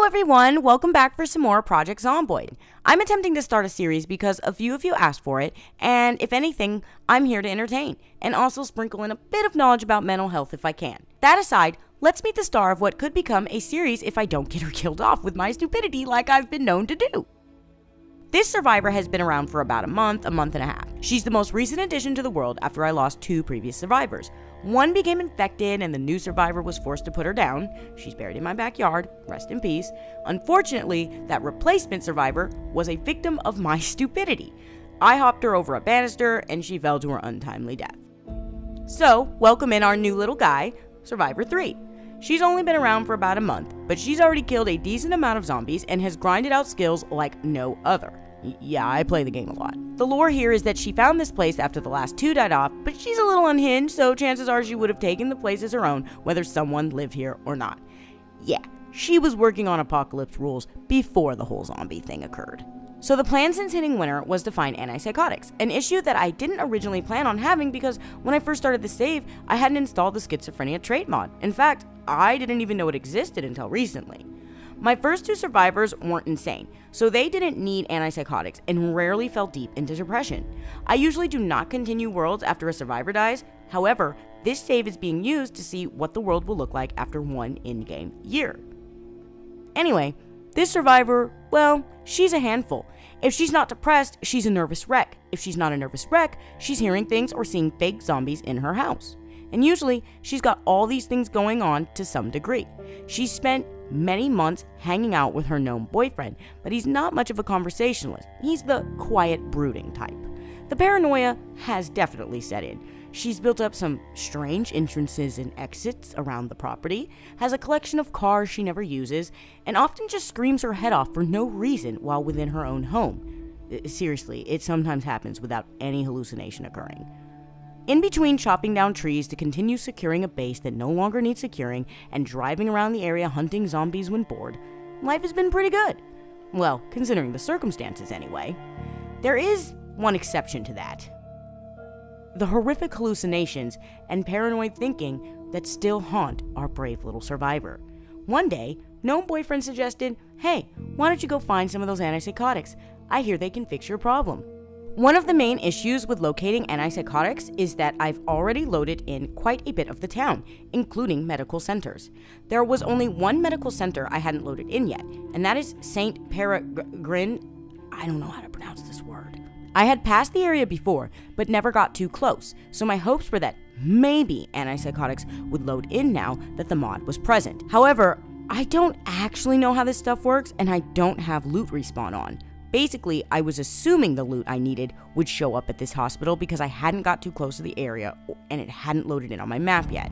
everyone, welcome back for some more Project Zomboid. I'm attempting to start a series because a few of you asked for it, and if anything, I'm here to entertain, and also sprinkle in a bit of knowledge about mental health if I can. That aside, let's meet the star of what could become a series if I don't get her killed off with my stupidity like I've been known to do. This survivor has been around for about a month and a half. She's the most recent addition to the world after I lost 2 previous survivors. One became infected and the new survivor was forced to put her down. She's buried in my backyard, rest in peace. Unfortunately, that replacement survivor was a victim of my stupidity. I hopped her over a banister and she fell to her untimely death. So, welcome in our new little guy, Survivor 3. She's only been around for about a month, but she's already killed a decent amount of zombies and has grinded out skills like no other. Yeah, I play the game a lot. The lore here is that she found this place after the last 2 died off, but she's a little unhinged, so chances are she would have taken the place as her own, whether someone lived here or not. Yeah, she was working on apocalypse rules before the whole zombie thing occurred. So the plan since hitting winter was to find antipsychotics, an issue that I didn't originally plan on having because when I first started the save, I hadn't installed the schizophrenia trait mod. In fact, I didn't even know it existed until recently. My first 2 survivors weren't insane, so they didn't need antipsychotics and rarely fell deep into depression. I usually do not continue worlds after a survivor dies. However, this save is being used to see what the world will look like after 1 in-game year. Anyway, this survivor, well, she's a handful. If she's not depressed, she's a nervous wreck. If she's not a nervous wreck, she's hearing things or seeing fake zombies in her house. And usually, she's got all these things going on to some degree. She's spent many months hanging out with her known boyfriend, but he's not much of a conversationalist. He's the quiet, brooding type. The paranoia has definitely set in. She's built up some strange entrances and exits around the property, has a collection of cars she never uses, and often just screams her head off for no reason while within her own home. Seriously, it sometimes happens without any hallucination occurring. In between chopping down trees to continue securing a base that no longer needs securing and driving around the area hunting zombies when bored, life has been pretty good. Well, considering the circumstances anyway. There is one exception to that. The horrific hallucinations and paranoid thinking that still haunt our brave little survivor. One day, known boyfriend suggested, "Hey, why don't you go find some of those antipsychotics? I hear they can fix your problem." One of the main issues with locating antipsychotics is that I've already loaded in quite a bit of the town, including medical centers. There was only one medical center I hadn't loaded in yet, and that is St. Peregrine. I don't know how to pronounce this word. I had passed the area before, but never got too close, so my hopes were that maybe antipsychotics would load in now that the mod was present. However, I don't actually know how this stuff works, and I don't have loot respawn on. Basically, I was assuming the loot I needed would show up at this hospital because I hadn't got too close to the area and it hadn't loaded in on my map yet.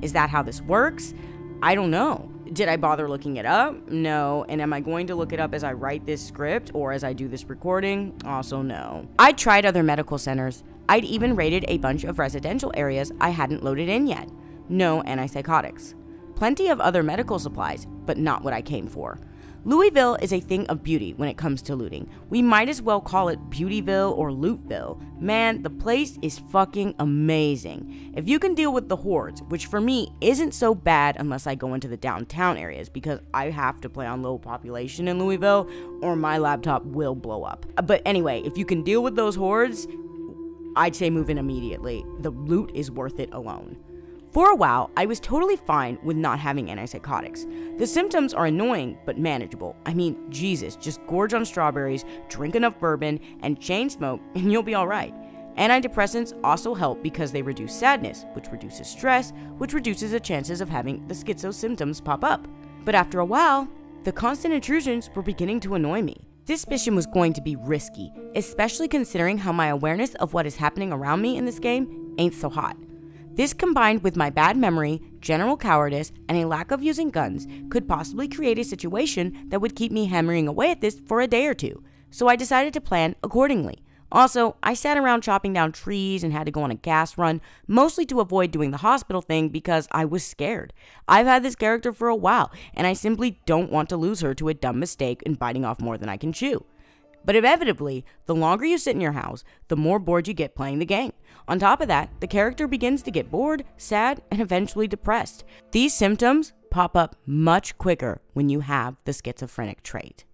Is that how this works? I don't know. Did I bother looking it up? No. And am I going to look it up as I write this script or as I do this recording? Also no. I tried other medical centers. I'd even raided a bunch of residential areas I hadn't loaded in yet. No antipsychotics. Plenty of other medical supplies, but not what I came for. Louisville is a thing of beauty when it comes to looting. We might as well call it Beautyville or Lootville. Man, the place is fucking amazing. If you can deal with the hordes, which for me isn't so bad unless I go into the downtown areas because I have to play on low population in Louisville or my laptop will blow up. But anyway, if you can deal with those hordes, I'd say move in immediately. The loot is worth it alone. For a while, I was totally fine with not having antipsychotics. The symptoms are annoying, but manageable. I mean, Jesus, just gorge on strawberries, drink enough bourbon, and chain smoke, and you'll be alright. Antidepressants also help because they reduce sadness, which reduces stress, which reduces the chances of having the schizo symptoms pop up. But after a while, the constant intrusions were beginning to annoy me. This mission was going to be risky, especially considering how my awareness of what is happening around me in this game ain't so hot. This combined with my bad memory, general cowardice, and a lack of using guns could possibly create a situation that would keep me hammering away at this for a day or 2, so I decided to plan accordingly. Also, I sat around chopping down trees and had to go on a gas run, mostly to avoid doing the hospital thing because I was scared. I've had this character for a while, and I simply don't want to lose her to a dumb mistake and biting off more than I can chew. But inevitably, the longer you sit in your house, the more bored you get playing the game. On top of that, the character begins to get bored, sad, and eventually depressed. These symptoms pop up much quicker when you have the schizophrenic trait.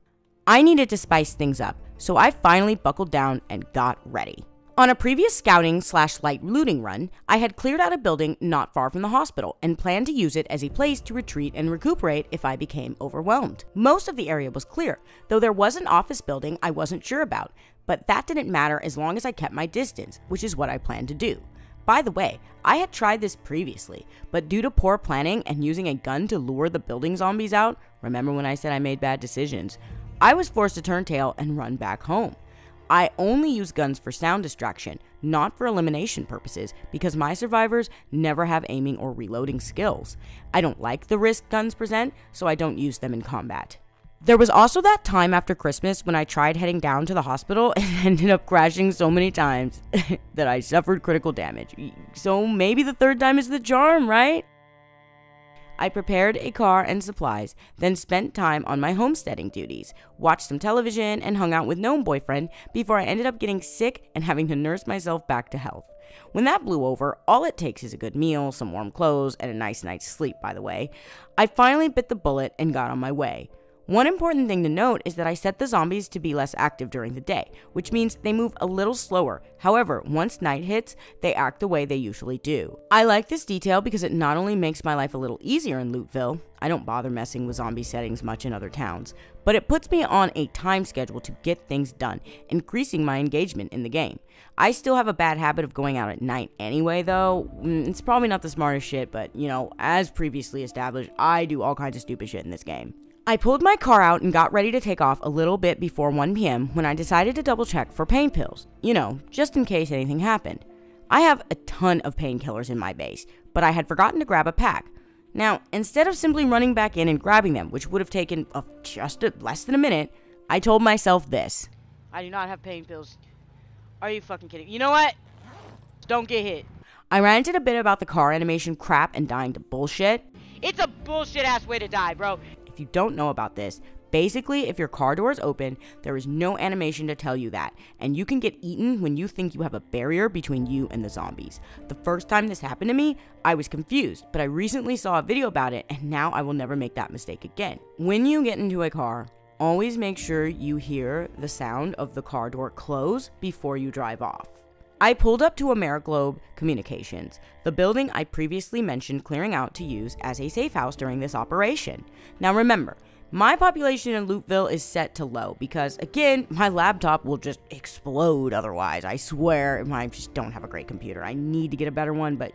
I needed to spice things up, so I finally buckled down and got ready. On a previous scouting/light looting run, I had cleared out a building not far from the hospital and planned to use it as a place to retreat and recuperate if I became overwhelmed. Most of the area was clear, though there was an office building I wasn't sure about, but that didn't matter as long as I kept my distance, which is what I planned to do. By the way, I had tried this previously, but due to poor planning and using a gun to lure the building zombies out, remember when I said I made bad decisions, I was forced to turn tail and run back home. I only use guns for sound distraction, not for elimination purposes, because my survivors never have aiming or reloading skills. I don't like the risk guns present, so I don't use them in combat. There was also that time after Christmas when I tried heading down to the hospital and ended up crashing so many times that I suffered critical damage. So maybe the third time is the charm, right? I prepared a car and supplies, then spent time on my homesteading duties, watched some television, and hung out with Gnome Boyfriend before I ended up getting sick and having to nurse myself back to health. When that blew over, all it takes is a good meal, some warm clothes, and a nice night's sleep, by the way. I finally bit the bullet and got on my way. One important thing to note is that I set the zombies to be less active during the day, which means they move a little slower. However, once night hits, they act the way they usually do. I like this detail because it not only makes my life a little easier in Louisville, I don't bother messing with zombie settings much in other towns, but it puts me on a time schedule to get things done, increasing my engagement in the game. I still have a bad habit of going out at night anyway though. It's probably not the smartest shit, but as previously established, I do all kinds of stupid shit in this game. I pulled my car out and got ready to take off a little bit before 1 p.m. when I decided to double check for pain pills, just in case anything happened. I have a ton of painkillers in my base, but I had forgotten to grab a pack. Now, instead of simply running back in and grabbing them, which would have taken less than a minute, I told myself this. I do not have pain pills. Are you fucking kidding? You know what? Don't get hit. I ranted a bit about the car animation crap and dying to bullshit. It's a bullshit ass way to die, bro. If you don't know about this, basically if your car door is open, there is no animation to tell you that, and you can get eaten when you think you have a barrier between you and the zombies. The first time this happened to me, I was confused, but I recently saw a video about it, and now I will never make that mistake again. When you get into a car, always make sure you hear the sound of the car door close before you drive off. I pulled up to Ameriglobe Communications, the building I previously mentioned clearing out to use as a safe house during this operation. Now remember, my population in Louisville is set to low because, again, my laptop will just explode otherwise. I swear, I just don't have a great computer. I need to get a better one, but,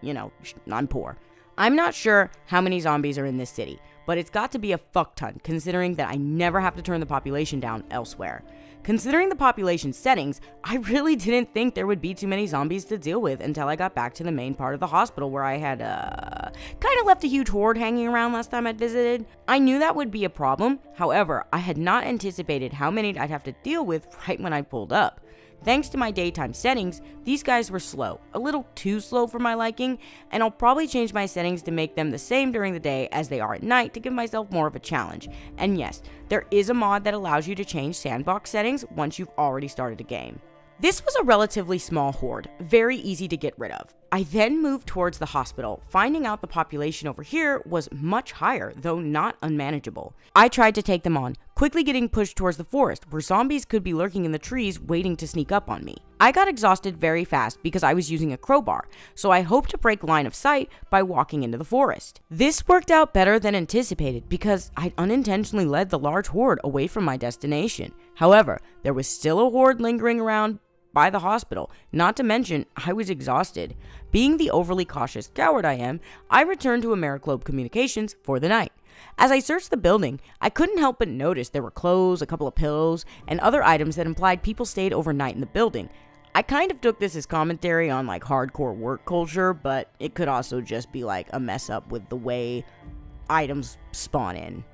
I'm poor. I'm not sure how many zombies are in this city, but it's got to be a fuck ton considering that I never have to turn the population down elsewhere. Considering the population settings, I really didn't think there would be too many zombies to deal with until I got back to the main part of the hospital where I had, kind of left a huge horde hanging around last time I'd visited. I knew that would be a problem, however, I had not anticipated how many I'd have to deal with right when I pulled up. Thanks to my daytime settings, these guys were slow, a little too slow for my liking, and I'll probably change my settings to make them the same during the day as they are at night to give myself more of a challenge. And yes, there is a mod that allows you to change sandbox settings once you've already started a game. This was a relatively small horde, very easy to get rid of. I then moved towards the hospital, finding out the population over here was much higher, though not unmanageable. I tried to take them on, quickly getting pushed towards the forest, where zombies could be lurking in the trees waiting to sneak up on me. I got exhausted very fast because I was using a crowbar, so I hoped to break line of sight by walking into the forest. This worked out better than anticipated because I'd unintentionally led the large horde away from my destination. However, there was still a horde lingering around by the hospital, not to mention I was exhausted. Being the overly cautious coward I am, I returned to Ameriglobe Communications for the night. As I searched the building, I couldn't help but notice there were clothes, a couple of pillows, and other items that implied people stayed overnight in the building. I kind of took this as commentary on hardcore work culture, but it could also just be a mess up with the way items spawn in.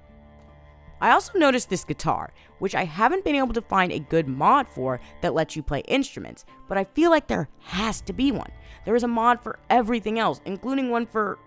I also noticed this guitar, which I haven't been able to find a good mod for that lets you play instruments, but I feel like there has to be one. There is a mod for everything else, including one for...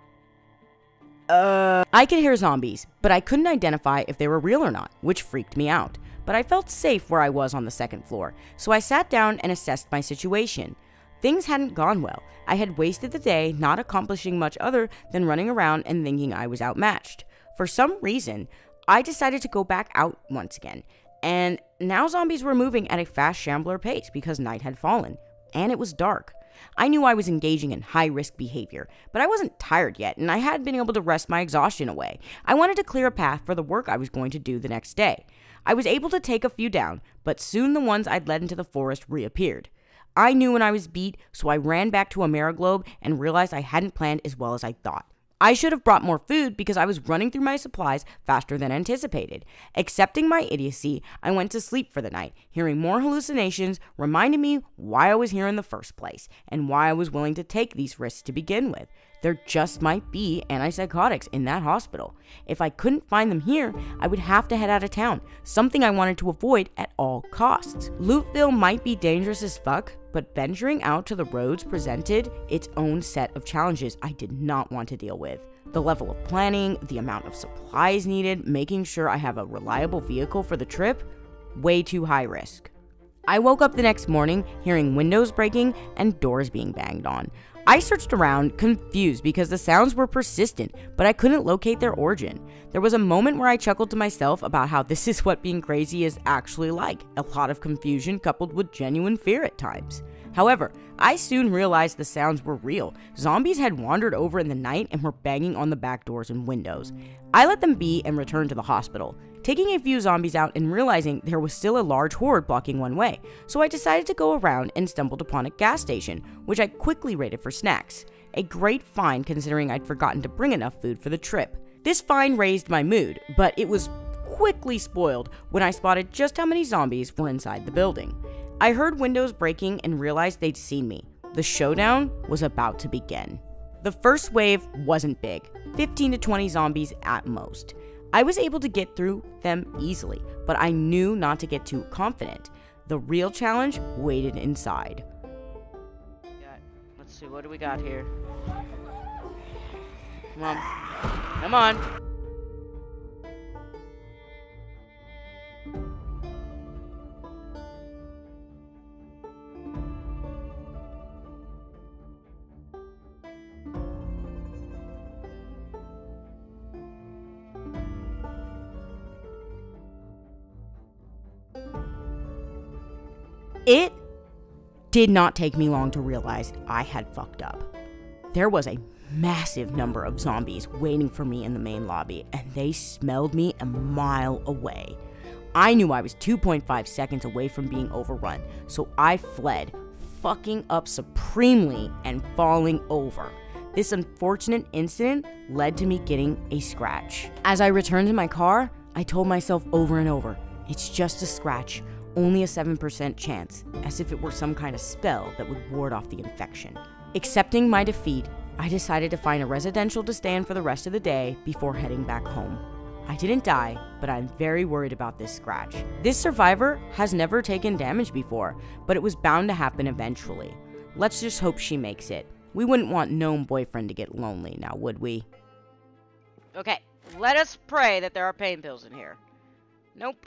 I could hear zombies, but I couldn't identify if they were real or not, which freaked me out. But I felt safe where I was on the second floor, so I sat down and assessed my situation. Things hadn't gone well. I had wasted the day not accomplishing much other than running around and thinking I was outmatched. For some reason, I decided to go back out once again, and now zombies were moving at a fast shambler pace because night had fallen, and it was dark. I knew I was engaging in high-risk behavior, but I wasn't tired yet, and I hadn't been able to rest my exhaustion away. I wanted to clear a path for the work I was going to do the next day. I was able to take a few down, but soon the ones I'd led into the forest reappeared. I knew when I was beat, so I ran back to Ameriglobe and realized I hadn't planned as well as I thought. I should have brought more food because I was running through my supplies faster than anticipated. Accepting my idiocy, I went to sleep for the night. Hearing more hallucinations reminded me why I was here in the first place and why I was willing to take these risks to begin with. There just might be antipsychotics in that hospital. If I couldn't find them here, I would have to head out of town, something I wanted to avoid at all costs. Louisville might be dangerous as fuck, but venturing out to the roads presented its own set of challenges I did not want to deal with. The level of planning, the amount of supplies needed, making sure I have a reliable vehicle for the trip, way too high risk. I woke up the next morning hearing windows breaking and doors being banged on. I searched around, confused because the sounds were persistent, but I couldn't locate their origin. There was a moment where I chuckled to myself about how this is what being crazy is actually like, a lot of confusion coupled with genuine fear at times. However, I soon realized the sounds were real. Zombies had wandered over in the night and were banging on the back doors and windows. I let them be and returned to the hospital, taking a few zombies out and realizing there was still a large horde blocking one way, so I decided to go around and stumbled upon a gas station, which I quickly raided for snacks. A great find considering I'd forgotten to bring enough food for the trip. This find raised my mood, but it was quickly spoiled when I spotted just how many zombies were inside the building. I heard windows breaking and realized they'd seen me. The showdown was about to begin. The first wave wasn't big, 15 to 20 zombies at most. I was able to get through them easily, but I knew not to get too confident. The real challenge waited inside. Let's see, what do we got here? Come on. Come on. It did not take me long to realize I had fucked up. There was a massive number of zombies waiting for me in the main lobby, and they smelled me a mile away. I knew I was 2.5 seconds away from being overrun, so I fled, fucking up supremely and falling over. This unfortunate incident led to me getting a scratch. As I returned to my car, I told myself over and over, it's just a scratch. Only a 7% chance, as if it were some kind of spell that would ward off the infection. Accepting my defeat, I decided to find a residential to stay in for the rest of the day before heading back home. I didn't die, but I'm very worried about this scratch. This survivor has never taken damage before, but it was bound to happen eventually. Let's just hope she makes it. We wouldn't want gnome boyfriend to get lonely now, would we? Okay, let us pray that there are pain pills in here. Nope.